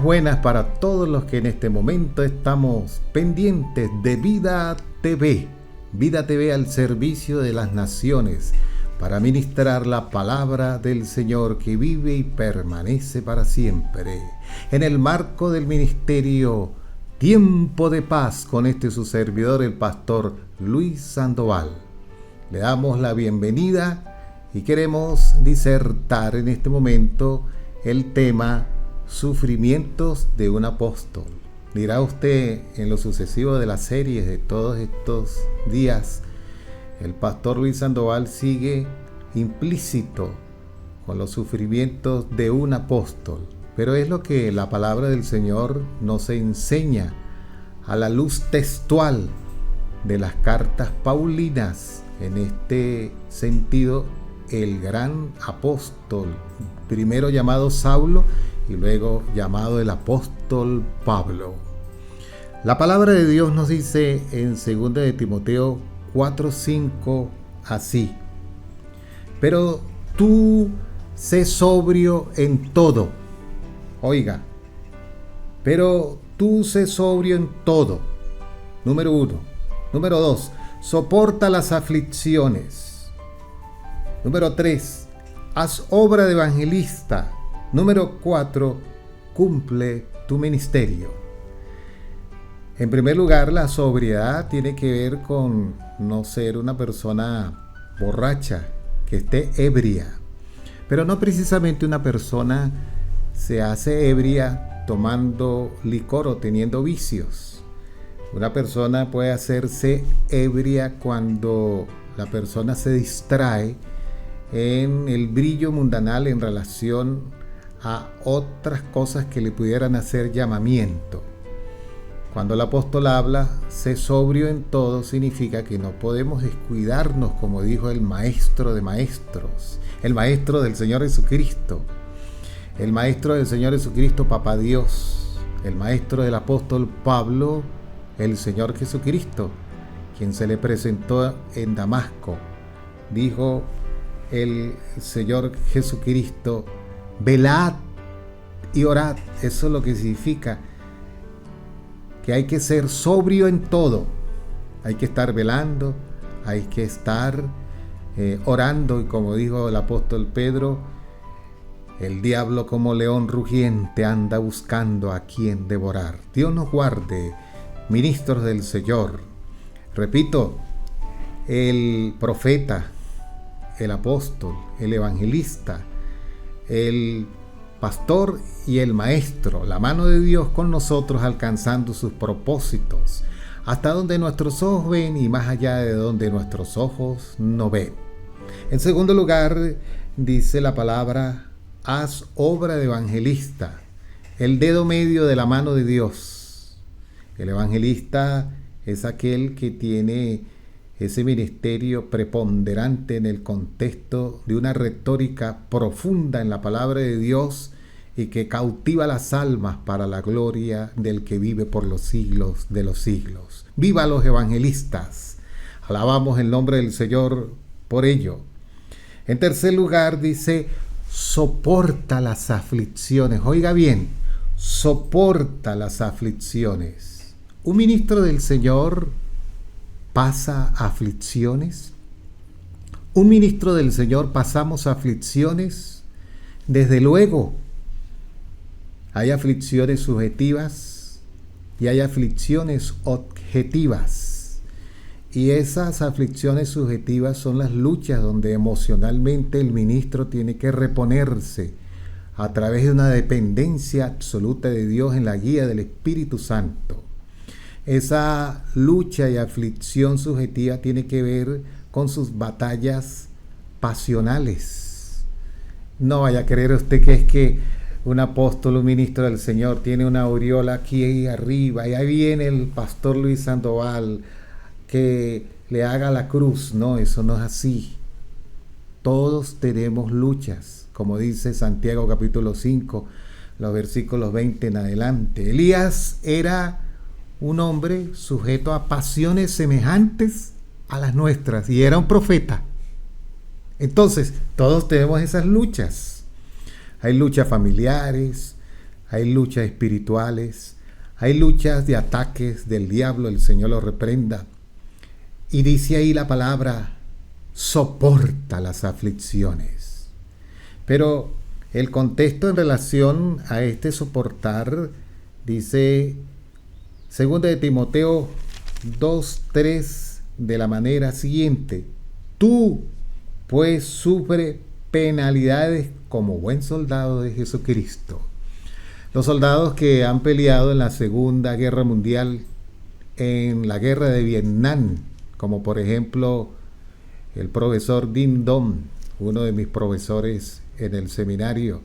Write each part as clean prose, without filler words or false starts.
Buenas para todos los que en este momento estamos pendientes de Vida TV. Vida TV al servicio de las naciones para ministrar la palabra del Señor que vive y permanece para siempre. En el marco del ministerio Tiempo de Paz con su servidor, el pastor Luis Sandoval. Le damos la bienvenida y queremos disertar en este momento el tema Sufrimientos de un apóstol. Dirá usted, en lo sucesivo de las series de todos estos días, el pastor Luis Sandoval sigue implícito con los sufrimientos de un apóstol, pero es lo que la palabra del Señor nos enseña a la luz textual de las cartas paulinas. En este sentido, el gran apóstol, primero llamado Saulo y luego llamado el apóstol Pablo. La palabra de Dios nos dice en 2 de Timoteo 4:5 así: pero tú sé sobrio en todo. Oiga, pero tú sé sobrio en todo. Número 1. Número 2, soporta las aflicciones. Número 3, haz obra de evangelista. Número 4, cumple tu ministerio. En primer lugar, la sobriedad tiene que ver con no ser una persona borracha, que esté ebria. Pero no precisamente una persona se hace ebria tomando licor o teniendo vicios. Una persona puede hacerse ebria cuando la persona se distrae en el brillo mundanal en relación a otras cosas que le pudieran hacer llamamiento. Cuando el apóstol habla, sé sobrio en todo, significa que no podemos descuidarnos, como dijo el maestro de maestros, el maestro del Señor Jesucristo, el maestro del Señor Jesucristo, Papá Dios, el maestro del apóstol Pablo, el Señor Jesucristo, quien se le presentó en Damasco. Dijo el Señor Jesucristo: velad y orad. Eso es lo que significa que hay que ser sobrio en todo. Hay que estar velando, hay que estar orando, y como dijo el apóstol Pedro, el diablo como león rugiente anda buscando a quien devorar. Dios nos guarde, ministros del Señor. Repito, el profeta, el apóstol, el evangelista, el pastor y el maestro, la mano de Dios con nosotros alcanzando sus propósitos, hasta donde nuestros ojos ven y más allá de donde nuestros ojos no ven. En segundo lugar, dice la palabra: haz obra de evangelista, el dedo medio de la mano de Dios. El evangelista es aquel que tiene ese ministerio preponderante en el contexto de una retórica profunda en la palabra de Dios y que cautiva las almas para la gloria del que vive por los siglos de los siglos. ¡Viva los evangelistas! Alabamos el nombre del Señor por ello. En tercer lugar dice: soporta las aflicciones. Oiga bien, soporta las aflicciones. Un ministro del Señor pasa aflicciones. Un ministro del Señor pasamos aflicciones. Desde luego, hay aflicciones subjetivas y hay aflicciones objetivas. Y esas aflicciones subjetivas son las luchas donde emocionalmente el ministro tiene que reponerse a través de una dependencia absoluta de Dios en la guía del Espíritu Santo. Esa lucha y aflicción subjetiva tiene que ver con sus batallas pasionales. No vaya a creer usted que es que un apóstol, un ministro del Señor tiene una aureola aquí arriba y ahí viene el pastor Luis Sandoval que le haga la cruz. No, eso no es así. todos tenemos luchas, como dice Santiago capítulo 5, los versículos 20 en adelante. Elías era un hombre sujeto a pasiones semejantes a las nuestras y era un profeta. Entonces, todos tenemos esas luchas. Hay luchas familiares, hay luchas espirituales, hay luchas de ataques del diablo, el Señor lo reprenda. Y dice ahí la palabra, soporta las aflicciones. Pero el contexto en relación a este soportar, dice 2 de Timoteo 2:3 de la manera siguiente: tú pues sufre penalidades como buen soldado de Jesucristo. Los soldados que han peleado en la Segunda Guerra Mundial, en la guerra de Vietnam, como por ejemplo el profesor Din Dong, uno de mis profesores en el seminario,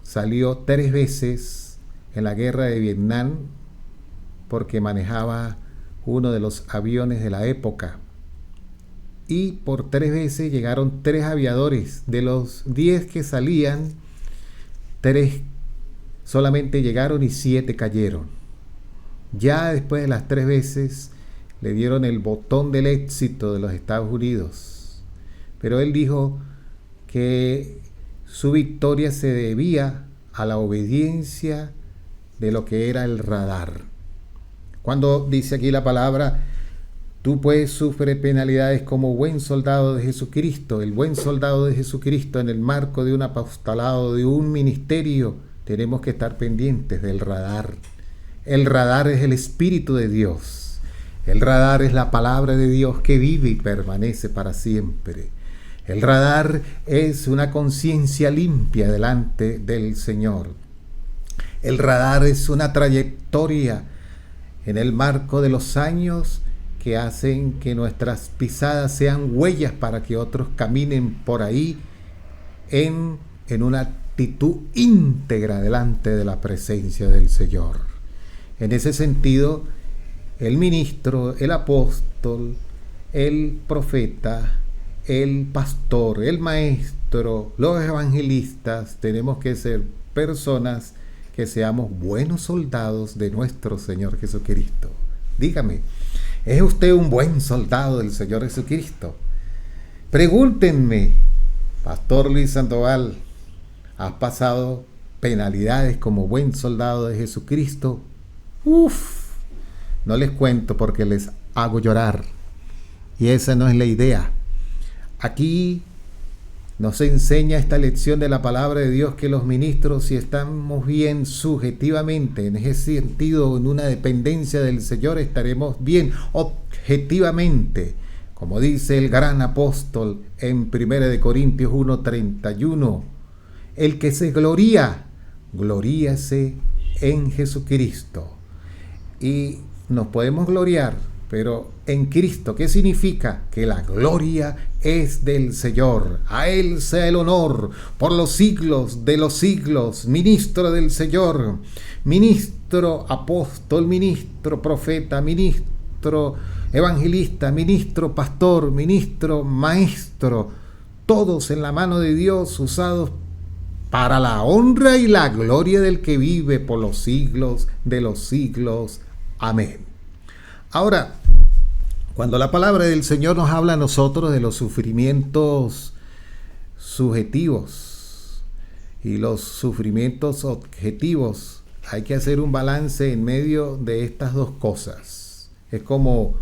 salió 3 veces en la guerra de Vietnam porque manejaba uno de los aviones de la época. Y por 3 veces llegaron 3 aviadores. De los 10 que salían, 3 solamente llegaron y 7 cayeron. Ya después de las 3 veces le dieron el botón del éxito de los Estados Unidos. Pero él dijo que su victoria se debía a la obediencia de lo que era el radar. Cuando dice aquí la palabra, tú pues sufre penalidades como buen soldado de Jesucristo. El buen soldado de Jesucristo, en el marco de un apostolado, de un ministerio, tenemos que estar pendientes del radar. El radar es el Espíritu de Dios. El radar es la palabra de Dios que vive y permanece para siempre. El radar es una conciencia limpia delante del Señor. El radar es una trayectoria en el marco de los años que hacen que nuestras pisadas sean huellas para que otros caminen por ahí en una actitud íntegra delante de la presencia del Señor. En ese sentido, el ministro, el apóstol, el profeta, el pastor, el maestro, los evangelistas, tenemos que ser personas que seamos buenos soldados de nuestro Señor Jesucristo. Dígame, ¿es usted un buen soldado del Señor Jesucristo? Pregúntenme, Pastor Luis Sandoval, ¿has pasado penalidades como buen soldado de Jesucristo? No les cuento porque les hago llorar. Y esa no es la idea. Aquí nos enseña esta lección de la palabra de Dios que los ministros, si estamos bien subjetivamente, en ese sentido, en una dependencia del Señor, estaremos bien objetivamente. Como dice el gran apóstol en 1 Corintios 1:31, el que se gloría, gloríase en Jesucristo. Y nos podemos gloriar, pero en Cristo. ¿Qué significa? Que la gloria es del Señor. A Él sea el honor por los siglos de los siglos. Ministro del Señor, ministro apóstol, ministro profeta, ministro evangelista, ministro pastor, ministro maestro, todos en la mano de Dios, usados para la honra y la gloria del que vive por los siglos de los siglos. Amén. Ahora, cuando la palabra del Señor nos habla a nosotros de los sufrimientos subjetivos y los sufrimientos objetivos, hay que hacer un balance en medio de estas dos cosas. Es como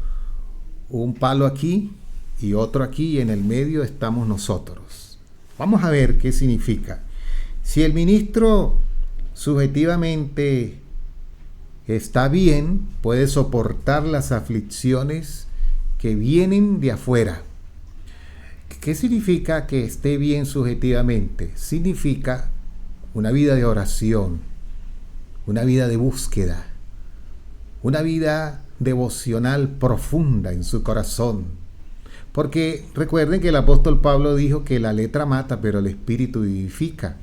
un palo aquí y otro aquí, y en el medio estamos nosotros. Vamos a ver qué significa. Si el ministro subjetivamente está bien, puede soportar las aflicciones que vienen de afuera. ¿Qué significa que esté bien subjetivamente? Significa una vida de oración, una vida de búsqueda, una vida devocional profunda en su corazón. Porque recuerden que el apóstol Pablo dijo que la letra mata, pero el espíritu vivifica.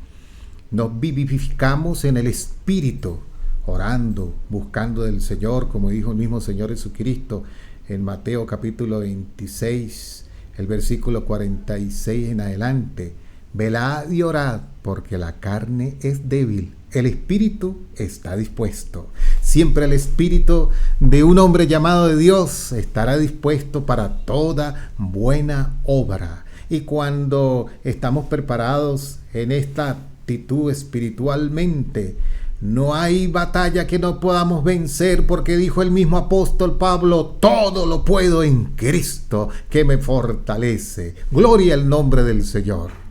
Nos vivificamos en el espíritu, orando, buscando del Señor, como dijo el mismo Señor Jesucristo en Mateo capítulo 26, el versículo 46 en adelante. Velad y orad, porque la carne es débil, el espíritu está dispuesto. Siempre el espíritu de un hombre llamado de Dios estará dispuesto para toda buena obra. Y cuando estamos preparados en esta actitud espiritualmente, no hay batalla que no podamos vencer, porque dijo el mismo apóstol Pablo: todo lo puedo en Cristo que me fortalece. Gloria al nombre del Señor.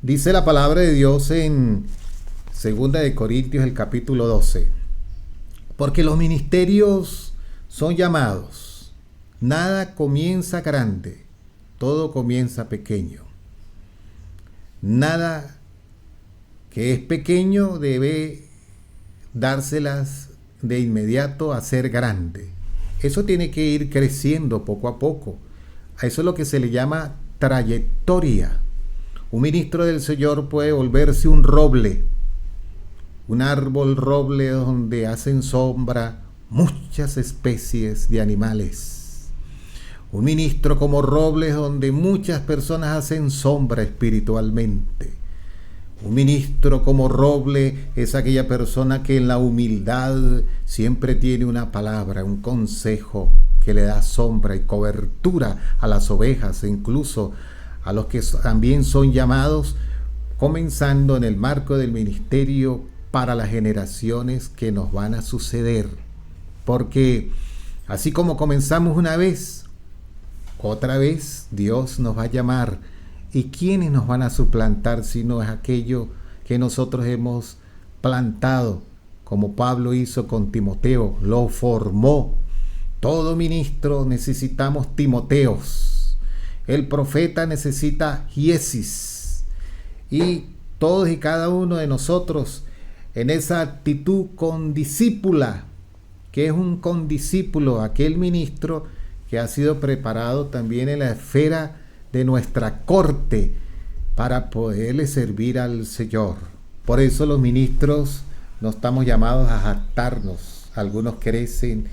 Dice la palabra de Dios en 2 de Corintios, el capítulo 12. Porque los ministerios son llamados. Nada comienza grande, todo comienza pequeño. Nada que es pequeño debe dárselas de inmediato a ser grande. Eso tiene que ir creciendo poco a poco. A eso es lo que se le llama trayectoria. Un ministro del Señor puede volverse un roble, un árbol roble donde hacen sombra muchas especies de animales. Un ministro como roble donde muchas personas hacen sombra espiritualmente. Un ministro como roble es aquella persona que en la humildad siempre tiene una palabra, un consejo que le da sombra y cobertura a las ovejas e incluso a los que también son llamados, comenzando en el marco del ministerio para las generaciones que nos van a suceder. Porque así como comenzamos una vez, otra vez Dios nos va a llamar. ¿Y quiénes nos van a suplantar si no es aquello que nosotros hemos plantado, como Pablo hizo con Timoteo? Lo formó. Todo ministro necesitamos Timoteos. El profeta necesita Giesis. Y todos y cada uno de nosotros en esa actitud condiscípula, que es un condiscípulo, aquel ministro que ha sido preparado también en la esfera de nuestra corte para poderle servir al Señor. Por eso los ministros no estamos llamados a jactarnos. Algunos crecen,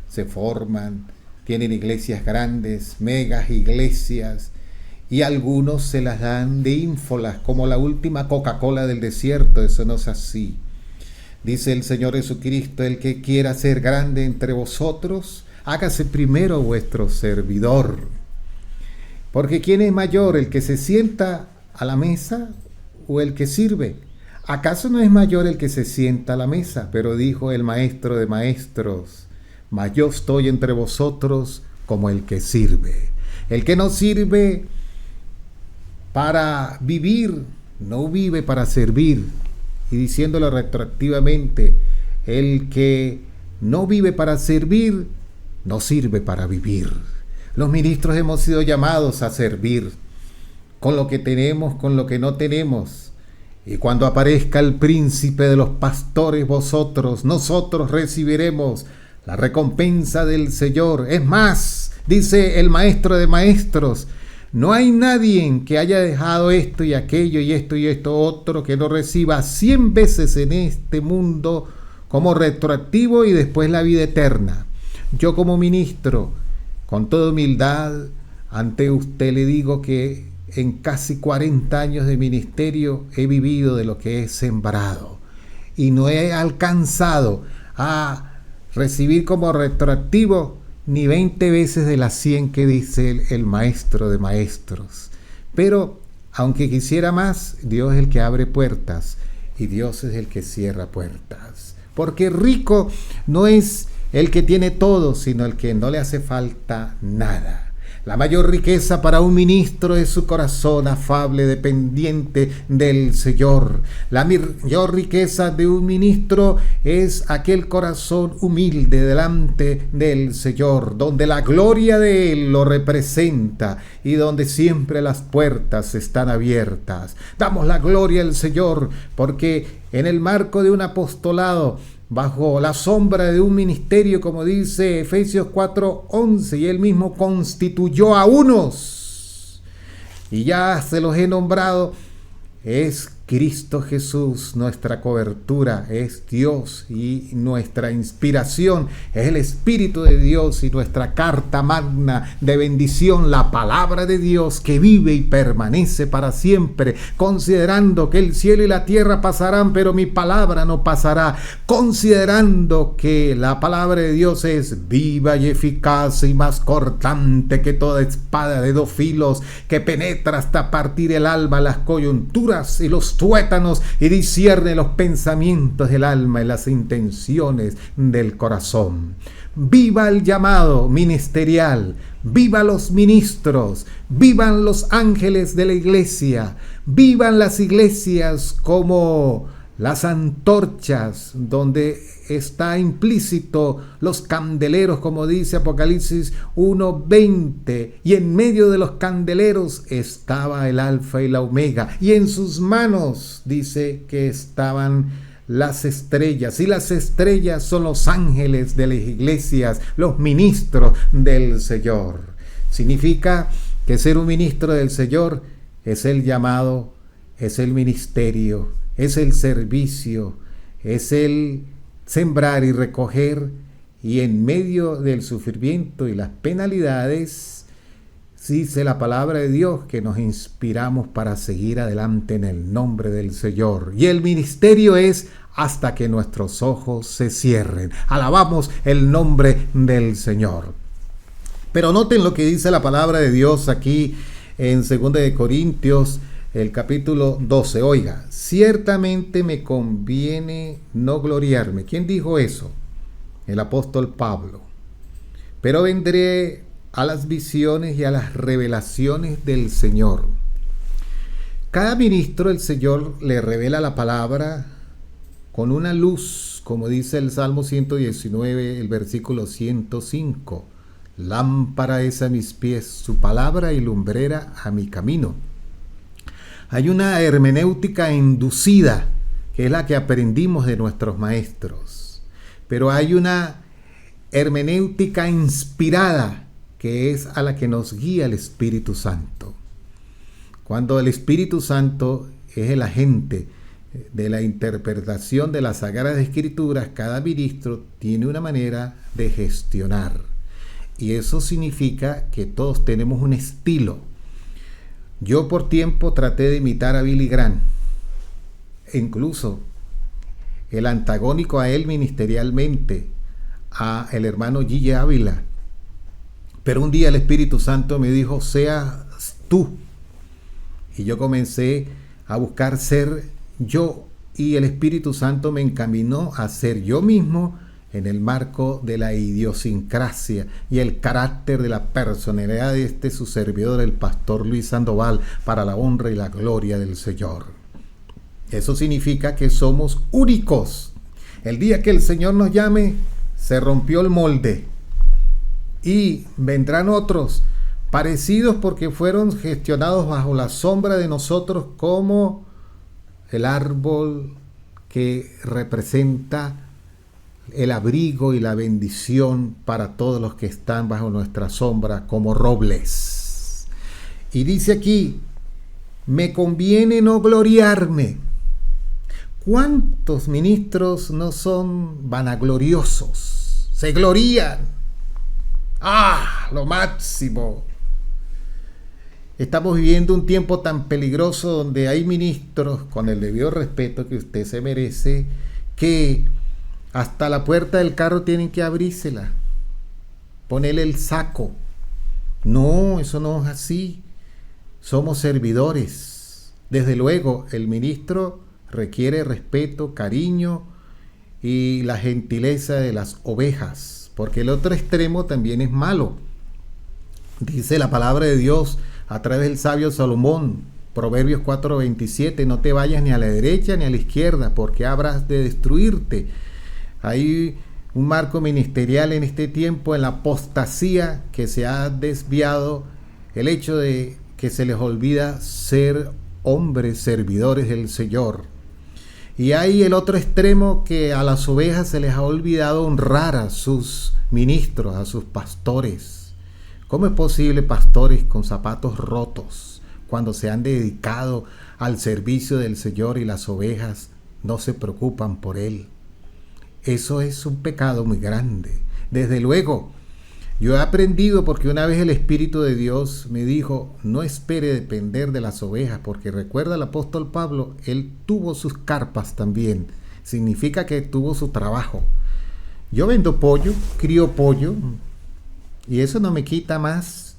se forman, tienen iglesias grandes, megas iglesias, y algunos se las dan de ínfolas, como la última Coca-Cola del desierto. Eso no es así. Dice el Señor Jesucristo: el que quiera ser grande entre vosotros, hágase primero vuestro servidor. Porque ¿quién es mayor, el que se sienta a la mesa o el que sirve? ¿Acaso no es mayor el que se sienta a la mesa? Pero dijo el Maestro de maestros: mas yo estoy entre vosotros como el que sirve. El que no sirve para vivir, no vive para servir. Y diciéndolo retroactivamente, el que no vive para servir, no sirve para vivir. Los ministros hemos sido llamados a servir, con lo que tenemos, con lo que no tenemos. Y cuando aparezca el príncipe de los pastores, nosotros recibiremos la recompensa del Señor. Es más, dice el Maestro de maestros: no hay nadie que haya dejado esto y aquello y esto otro que no reciba 100 veces en este mundo como retroactivo y después la vida eterna. Yo como ministro, con toda humildad, ante usted le digo que en casi 40 años de ministerio he vivido de lo que he sembrado y no he alcanzado a recibir como retroactivo ni 20 veces de las 100 que dice el Maestro de maestros. Pero aunque quisiera más, Dios es el que abre puertas y Dios es el que cierra puertas. Porque rico no es el que tiene todo, sino el que no le hace falta nada. La mayor riqueza para un ministro es su corazón afable, dependiente del Señor. La mayor riqueza de un ministro es aquel corazón humilde delante del Señor, donde la gloria de Él lo representa y donde siempre las puertas están abiertas. Damos la gloria al Señor porque en el marco de un apostolado, bajo la sombra de un ministerio, como dice Efesios 4:11, y Él mismo constituyó a unos, y ya se los he nombrado, es Cristo Jesús, nuestra cobertura, es Dios, y nuestra inspiración es el Espíritu de Dios, y nuestra carta magna de bendición, la palabra de Dios que vive y permanece para siempre, considerando que el cielo y la tierra pasarán, pero mi palabra no pasará, considerando que la palabra de Dios es viva y eficaz y más cortante que toda espada de dos filos, que penetra hasta partir el alma, las coyunturas y los tuétanos, y discierne los pensamientos del alma y las intenciones del corazón. Viva el llamado ministerial, viva los ministros, vivan los ángeles de la iglesia, vivan las iglesias como las antorchas, donde está implícito los candeleros, como dice Apocalipsis 1:20, y en medio de los candeleros estaba el Alfa y la Omega, y en sus manos dice que estaban las estrellas, y las estrellas son los ángeles de las iglesias, los ministros del Señor. Significa que ser un ministro del Señor es el llamado, es el ministerio, es el servicio, es el sembrar y recoger, y en medio del sufrimiento y las penalidades, dice la palabra de Dios que nos inspiramos para seguir adelante en el nombre del Señor. Y el ministerio es hasta que nuestros ojos se cierren. Alabamos el nombre del Señor. Pero noten lo que dice la palabra de Dios aquí en 2 de Corintios, el capítulo 12. Oiga, ciertamente me conviene no gloriarme. ¿Quién dijo eso? El apóstol Pablo. Pero vendré a las visiones y a las revelaciones del Señor. Cada ministro el Señor le revela la palabra con una luz, como dice el Salmo 119, el versículo 105. Lámpara es a mis pies su palabra y lumbrera a mi camino. Hay una hermenéutica inducida, que es la que aprendimos de nuestros maestros. Pero hay una hermenéutica inspirada, que es a la que nos guía el Espíritu Santo. Cuando el Espíritu Santo es el agente de la interpretación de las Sagradas Escrituras, cada ministro tiene una manera de gestionar. Y eso significa que todos tenemos un estilo. Yo por tiempo traté de imitar a Billy Graham, incluso el antagónico a él ministerialmente, a el hermano Gille Ávila. Pero un día el Espíritu Santo me dijo, seas tú. Y yo comencé a buscar ser yo, y el Espíritu Santo me encaminó a ser yo mismo en el marco de la idiosincrasia y el carácter de la personalidad de su servidor, el pastor Luis Sandoval, para la honra y la gloria del Señor. Eso significa que somos únicos. El día que el Señor nos llame, se rompió el molde, y vendrán otros parecidos porque fueron gestionados bajo la sombra de nosotros, como el árbol que representa el abrigo y la bendición para todos los que están bajo nuestra sombra, como robles. Y dice aquí, me conviene no gloriarme. ¿Cuántos ministros no son vanagloriosos? Se glorían. ¡Ah! Lo máximo. Estamos viviendo un tiempo tan peligroso donde hay ministros, con el debido respeto que usted se merece, que hasta la puerta del carro tienen que abrírsela, ponerle el saco. No, eso no es así. Somos servidores. Desde luego, el ministro requiere respeto, cariño y la gentileza de las ovejas, porque el otro extremo también es malo. Dice la palabra de Dios a través del sabio Salomón, Proverbios 4:27, no te vayas ni a la derecha ni a la izquierda, porque habrás de destruirte. Hay un marco ministerial en este tiempo, en la apostasía, que se ha desviado, el hecho de que se les olvida ser hombres servidores del Señor. Y hay el otro extremo, que a las ovejas se les ha olvidado honrar a sus ministros, a sus pastores. ¿Cómo es posible pastores con zapatos rotos, cuando se han dedicado al servicio del Señor y las ovejas no se preocupan por Él. Eso es un pecado muy grande. Desde luego, yo he aprendido porque una vez el Espíritu de Dios me dijo, no espere depender de las ovejas, porque recuerda el apóstol Pablo, él tuvo sus carpas también. Significa que tuvo su trabajo. Yo vendo pollo, crío pollo, y eso no me quita más,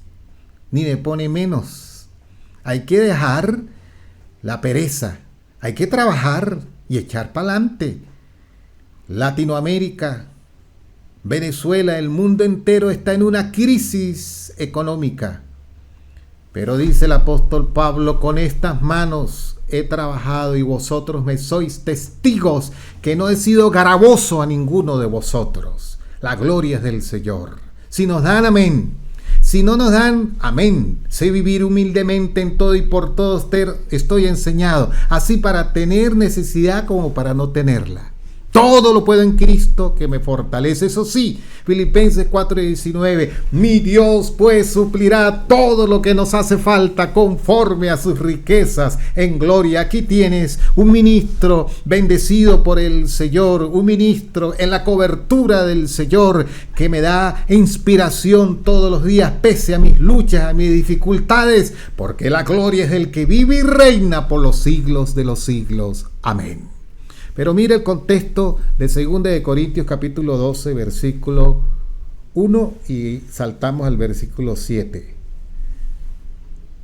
ni me pone menos. Hay que dejar la pereza, hay que trabajar y echar para adelante. Latinoamérica, Venezuela, el mundo entero está en una crisis económica. Pero dice el apóstol Pablo, con estas manos he trabajado y vosotros me sois testigos que no he sido gravoso a ninguno de vosotros. La gloria es del Señor. Si nos dan, amén. Si no nos dan, amén. Sé vivir humildemente en todo y por todos estoy enseñado, así para tener necesidad como para no tenerla. Todo lo puedo en Cristo que me fortalece. Eso sí, Filipenses 4:19. Mi Dios pues suplirá todo lo que nos hace falta conforme a sus riquezas en gloria. Aquí tienes un ministro bendecido por el Señor, un ministro en la cobertura del Señor que me da inspiración todos los días pese a mis luchas, a mis dificultades, porque la gloria es del que vive y reina por los siglos de los siglos. Amén. Pero mire el contexto de 2 de Corintios capítulo 12, versículo 1 y saltamos al versículo 7.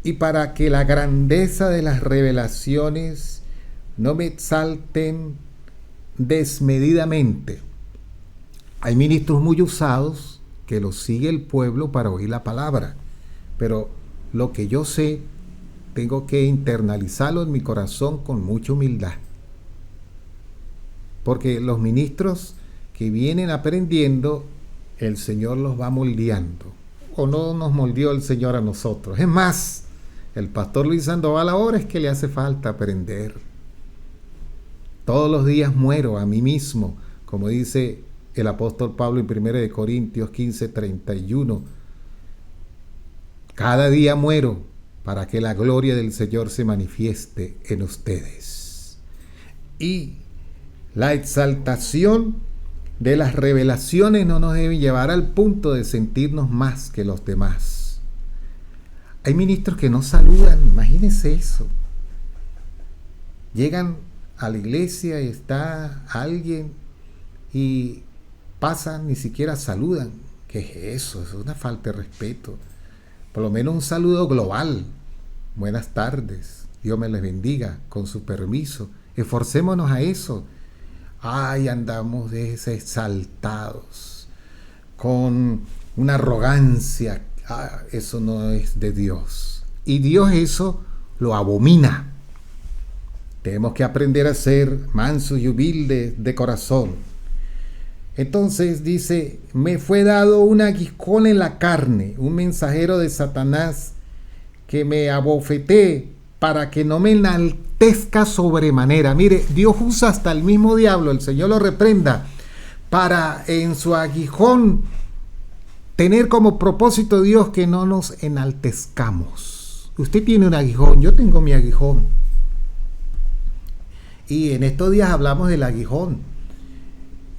Y para que la grandeza de las revelaciones no me exalten desmedidamente. Hay ministros muy usados que los sigue el pueblo para oír la palabra, pero lo que yo sé tengo que internalizarlo en mi corazón con mucha humildad. Porque los ministros que vienen aprendiendo, el Señor los va moldeando. O no nos moldeó el Señor a nosotros. Es más, el pastor Luis Sandoval ahora es que le hace falta aprender. Todos los días muero a mí mismo, como dice el apóstol Pablo en 1 Corintios 15:31. Cada día muero para que la gloria del Señor se manifieste en ustedes. Y la exaltación de las revelaciones no nos debe llevar al punto de sentirnos más que los demás. Hay ministros que no saludan, imagínense eso. Llegan a la iglesia y está alguien y pasan, ni siquiera saludan. ¿Qué es eso? Es una falta de respeto. Por lo menos un saludo global. Buenas tardes, Dios me les bendiga, con su permiso. Esforcémonos a eso. Ay, andamos exaltados, con una arrogancia. Eso no es de Dios. Y Dios eso lo abomina. Tenemos que aprender a ser mansos y humildes de corazón. Entonces dice, me fue dado un aguijón en la carne, un mensajero de Satanás que me abofetee para que no me enaltezca sobremanera. Mire, Dios usa hasta el mismo diablo, el Señor lo reprenda, para en su aguijón tener como propósito Dios que no nos enaltezcamos. Usted tiene un aguijón, yo tengo mi aguijón. Y en estos días hablamos del aguijón.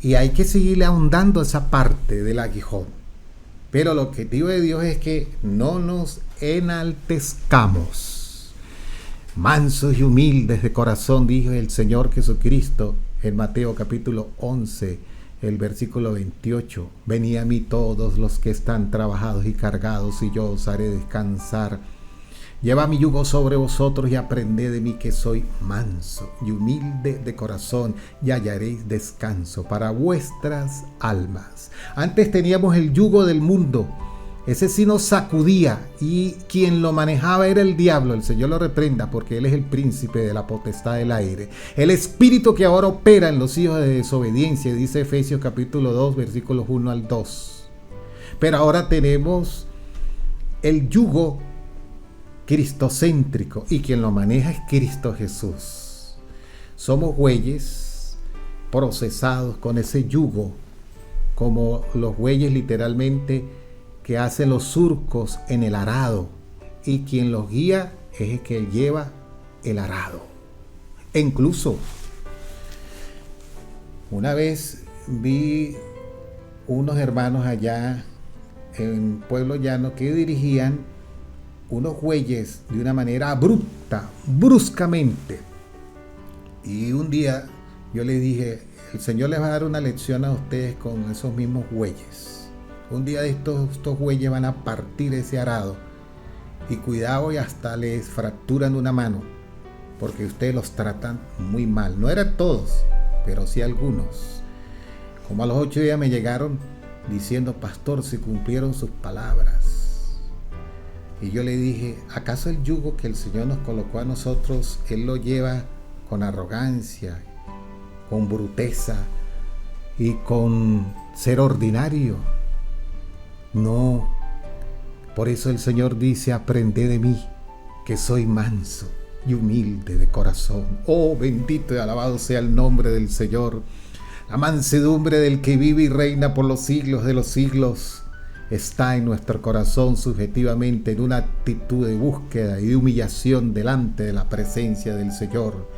Y hay que seguirle ahondando esa parte del aguijón. Pero el objetivo de Dios es que no nos enaltezcamos. Mansos y humildes de corazón, dijo el Señor Jesucristo en Mateo capítulo 11, el versículo 28. Venid a mí todos los que están trabajados y cargados, y yo os haré descansar. Lleva mi yugo sobre vosotros y aprended de mí, que soy manso y humilde de corazón, y hallaréis descanso para vuestras almas. Antes teníamos el yugo del mundo. Ese sí nos sacudía, y quien lo manejaba era el diablo. El Señor lo reprenda, porque Él es el príncipe de la potestad del aire. El espíritu que ahora opera en los hijos de desobediencia, dice Efesios capítulo 2, versículos 1 al 2. Pero ahora tenemos el yugo cristocéntrico, y quien lo maneja es Cristo Jesús. Somos bueyes procesados con ese yugo, como los bueyes literalmente que hacen los surcos en el arado, y quien los guía es el que lleva el arado. E incluso, una vez vi unos hermanos allá en Pueblo Llano que dirigían unos bueyes de una manera abrupta, bruscamente. Y un día yo les dije, el Señor les va a dar una lección a ustedes con esos mismos bueyes. Un día de estos bueyes van a partir ese arado. Y cuidado, y hasta les fracturan una mano, porque ustedes los tratan muy mal. No eran todos, pero sí algunos. Como a los 8 días me llegaron diciendo, pastor, se cumplieron sus palabras. Y yo le dije, ¿acaso el yugo que el Señor nos colocó a nosotros, Él lo lleva con arrogancia, con bruteza y con ser ordinario? No. Por eso el Señor dice, aprended de mí, que soy manso y humilde de corazón. Oh, bendito y alabado sea el nombre del Señor. La mansedumbre del que vive y reina por los siglos de los siglos está en nuestro corazón subjetivamente, en una actitud de búsqueda y de humillación delante de la presencia del Señor.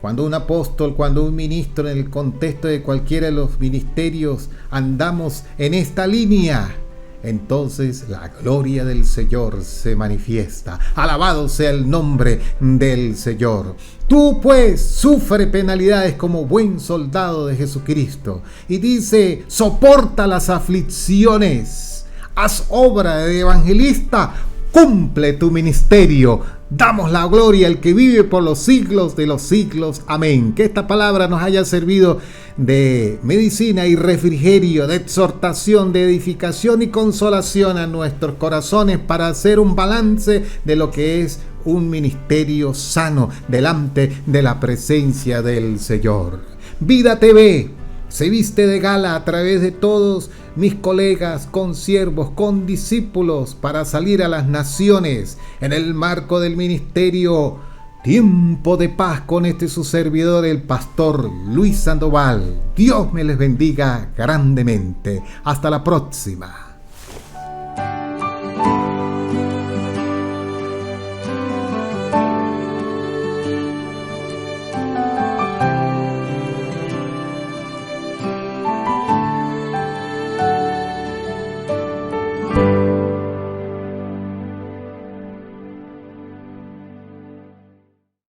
Cuando un apóstol, cuando un ministro, en el contexto de cualquiera de los ministerios, andamos en esta línea, entonces la gloria del Señor se manifiesta. Alabado sea el nombre del Señor. Tú pues sufre penalidades como buen soldado de Jesucristo. Y dice, soporta las aflicciones. Haz obra de evangelista. Cumple tu ministerio. Damos la gloria al que vive por los siglos de los siglos. Amén. Que esta palabra nos haya servido de medicina y refrigerio, de exhortación, de edificación y consolación a nuestros corazones para hacer un balance de lo que es un ministerio sano delante de la presencia del Señor. Vida TV se viste de gala a través de todos mis colegas, consiervos, condiscípulos para salir a las naciones en el marco del ministerio Tiempo de Paz con su servidor, el pastor Luis Sandoval. Dios me les bendiga grandemente. Hasta la próxima.